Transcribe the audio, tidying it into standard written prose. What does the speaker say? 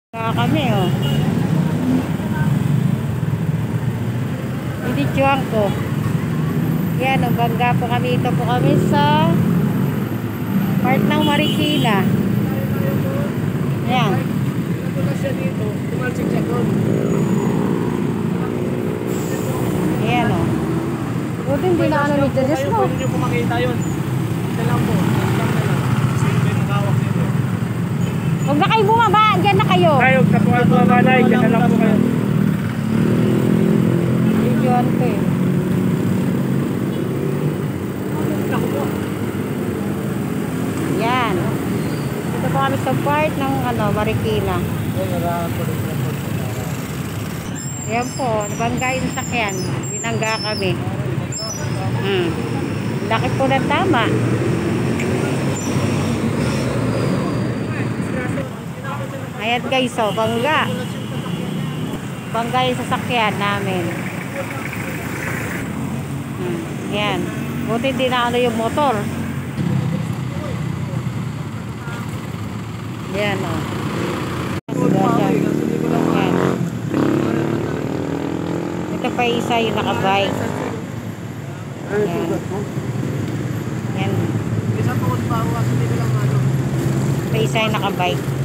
Kami oh. Binidyohan ko. Yan, oh, bangga po kami. Ito po kami sa part ng Marikina. Yan. Ayan oh. Buti hindi na ano ni Dennis mo. Pwede nyo po makita yun. Ito lang po. Simple ng hawak nito. Huwag na kayo bumaba. Diyan na kayo. Kayo, kapuan po abanay. Diyan na lang po kayo. Binidyohan ko eh. Yan. Ito po kami sa part ng Marikina. Yan po, nabangga yung sakyan. Binangga kami. Laki po ng tama. Ayan guys, oh, bangga. Bangga yung sasakyan namin. Yan. Buti hindi na yung motor. Yan o. Yan. Ito pa isa yung nakabike. Yan. Yan. Ito pa isa yung nakabike.